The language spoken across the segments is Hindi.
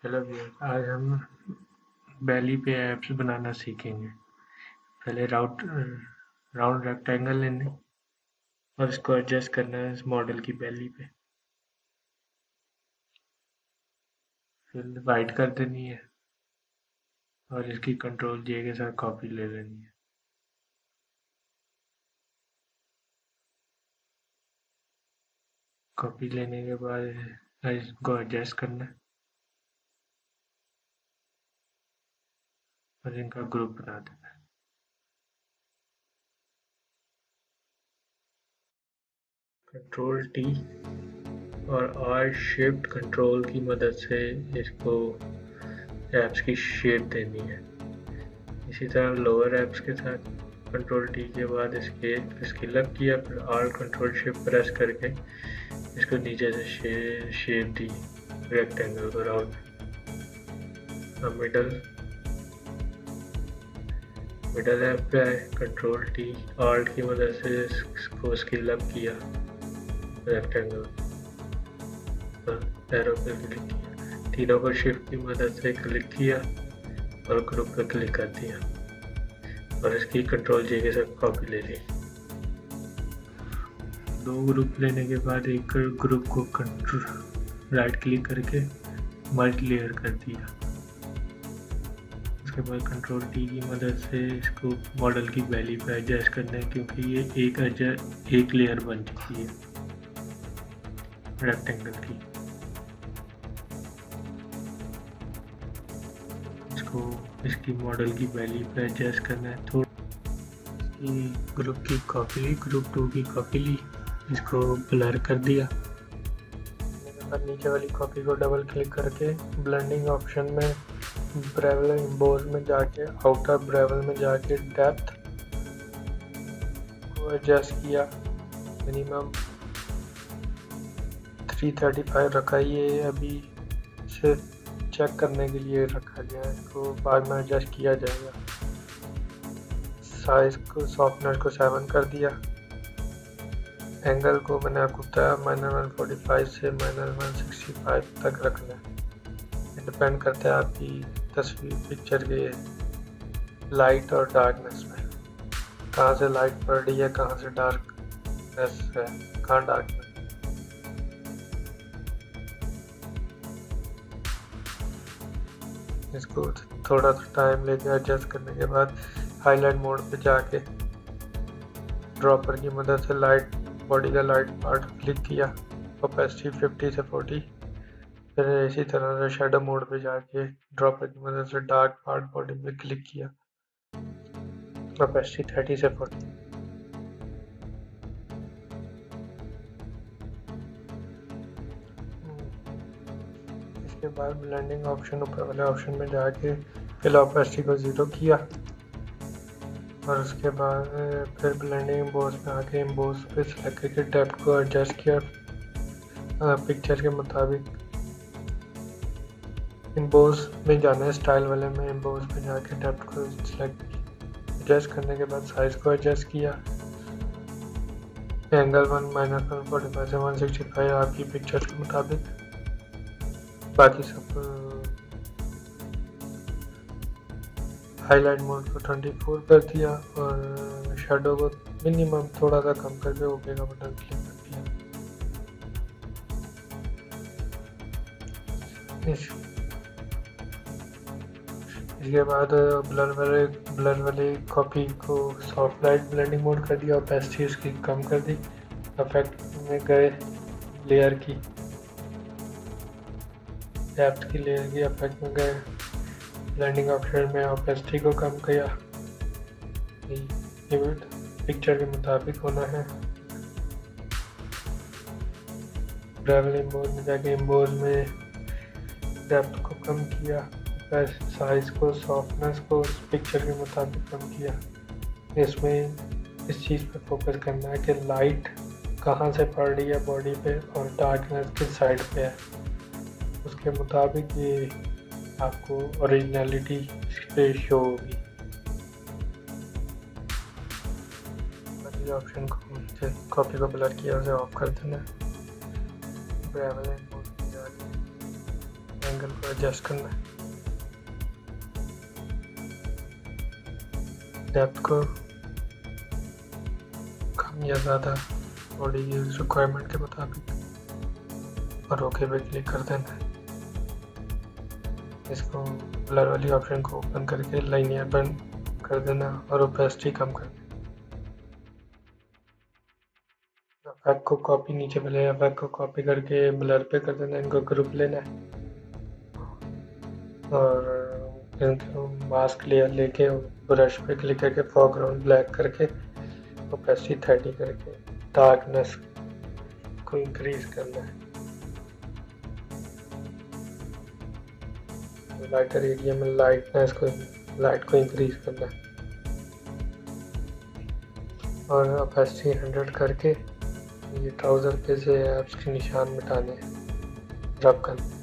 हेलो व्यूअर्स, आज हम बैली पे एप्स बनाना सीखेंगे। पहले राउंड रेक्टेंगल लेने और इसको एडजस्ट करना है इस मॉडल की बैली पे। फिर वाइट कर देनी है और इसकी कंट्रोल जे के साथ कॉपी ले लेनी है। कॉपी लेने के बाद इसको एडजस्ट करना है और इनका ग्रुप बना देना है। CTRL+T और ALT+SHIFT कंट्रोल की मदद से इसको एप्स की शेप देनी है। इसी तरह लोअर एप्स के साथ CTRL+T के बाद इसकी लग किया, फिर ALT+CTRL+SHIFT प्रेस करके इसको नीचे से शेप दी रेक्टेंगल को राउंड। अब मिडल ऐप पे आए, CTRL+T ALT की मदद से इसको स्केल अप किया रेक्टेंगल पर एरो पे क्लिक किया, तीनों को शिफ्ट की मदद से क्लिक किया और ग्रुप पे क्लिक कर दिया और इसकी CTRL J के साथ कॉपी ले ली। दो ग्रुप लेने के बाद एक ग्रुप को राइट क्लिक करके मर्ज लेयर कर दिया। उसके बाद CTRL+T की मदद से इसको मॉडल की वैल्यू पे एडजस्ट करना है, क्योंकि ये एक लेयर बन चुकी है रेक्टेंगल की। इसको इसकी मॉडल की वैल्यू पे एडजस्ट करना है। थोड़ी ग्रुप की कॉपी ली, ग्रुप 2 की कॉपी ली, इसको ब्लर कर दिया। नीचे वाली कॉपी को डबल क्लिक करके ब्लेंडिंग ऑप्शन में ब्रेवल इम्बोज में जाके आउटर ब्रेवल में जाके डेप्थ को एडजस्ट किया। मिनिमम 335 रखा, ये अभी से चेक करने के लिए रखा गया है, इसको बाद में एडजस्ट किया जाएगा। साइज को सॉफ्टनेस को 7 कर दिया। एंगल को मैंने आपको बताया -145 से -165 तक रखना है। डिपेंड करता है आपकी तस्वीर पिक्चर के लाइट और डार्कनेस में, कहाँ से लाइट पड़ रही है, कहाँ से डार्कनेस है, कहाँ डार्कनेस। इसको थोड़ा सा टाइम लेके एडजस्ट करने के बाद हाईलाइट मोड पे जाके ड्रॉपर की मदद से लाइट बॉडी का लाइट पार्ट क्लिक किया, ओपेसिटी 50 से 40। फिर इसी तरह से शेडो मोड पे जाके ड्रॉपर की मदद से डार्क पार्ट बॉडी पे क्लिक किया, ओपेसिटी 30 से 40। इसके बाद ब्लेंडिंग ऑप्शन ऊपर वाले ऑप्शन में जाके फिर ओपेसिटी को 0 किया और उसके बाद फिर ब्लेंडिंग एम्बोस में आके एम्बोस पे सेलेक्ट करके डेप्थ को एडजस्ट किया पिक्चर के मुताबिक। एम्बोस में जाना है स्टाइल वाले में, एम्बोस में जाके डेप्थ को सिलेक्ट एडजस्ट करने के बाद साइज को एडजस्ट किया। एंगल 1-145 से 165 आपकी पिक्चर के मुताबिक। बाकी सब हाईलाइट मोड को 24 कर दिया और शेडो को मिनिमम थोड़ा सा कम करके ओके का बटन क्लिक कर दिया। इसके बाद ब्लर वाले कॉपी को सॉफ्ट लाइट ब्लेंडिंग मोड कर दिया, ओपेसिटी इसकी कम कर दी। इफेक्ट में गए लेयर की डेप्थ की लेयर की इफेक्ट में गए, ब्लेंडिंग ऑप्शन में ओपेसिटी को कम किया, पिक्चर के मुताबिक होना है। ब्रेवल इम्बोज में जाके इम्बोज में डेप्थ को कम किया, साइज को सॉफ्टनेस को पिक्चर के मुताबिक कम किया। इसमें इस चीज़ पे फोकस करना है कि लाइट कहाँ से पड़ रही है बॉडी पे और डार्कनेस किस साइड पे है, उसके मुताबिक ये आपको ओरिजिनलिटी इस पे शो होगी। ऑप्शन को कॉपी को ब्लर किया, उसे ऑफ कर देना। ब्रेवल इम्बोज में जाके एंगल को एडजस्ट करना है, डेप्थ को कम या ज़्यादा बॉडी की रिक्वायरमेंट के मुताबिक और ओके पे क्लिक कर देना है। इसको ब्लर वाली ऑप्शन को ओपन करके लाइनियर बंद कर देना और ओपेसिटी कम कर देना। इफेक्ट को कॉपी नीचे पहले इफेक्ट को कॉपी करके ब्लर पे कर देना, इनको ग्रुप लेना है और इनको मास्क लेयर लेके ब्रश पे क्लिक करके फोरग्राउंड ब्लैक करके ओपेसिटी 30 करके डार्कनेस को इंक्रीज करना है। लाइटर एरिया में लाइट को इंक्रीज करना है और ओपेसिटी 100 करके ये ट्राउज़र पे से एप्स के निशान मिटाने हैं, रब करना।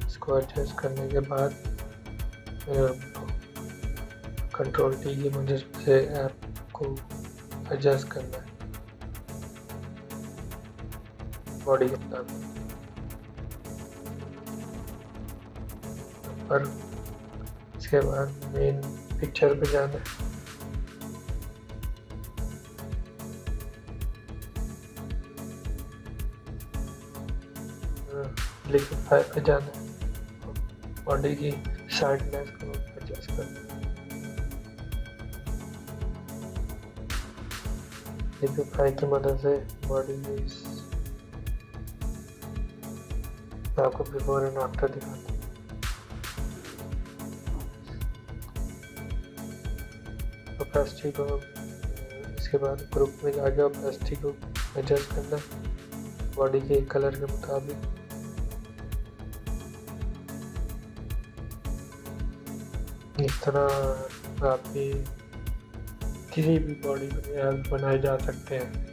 इसको एडजस्ट करने के बाद कंट्रोल टी की मदद से ऐप को एडजस्ट करना है बॉडी के मुताबिक। पर इसके बाद मेन पिक्चर पे जाना है, लिक्विफाई पे जाना है, बॉडी की शार्पनेस को एडजस्ट करना है। लिक्विफाई की मदद से बॉडी की आपको बिफोर एंड आफ्टर दिखाता हूँ। ओपेसिटी को इसके बाद ग्रुप में जाके ओपेसिटी को एडजस्ट करना बॉडी के कलर के मुताबिक। इस तरह आपकी किसी भी बॉडी में बनाए जा सकते हैं।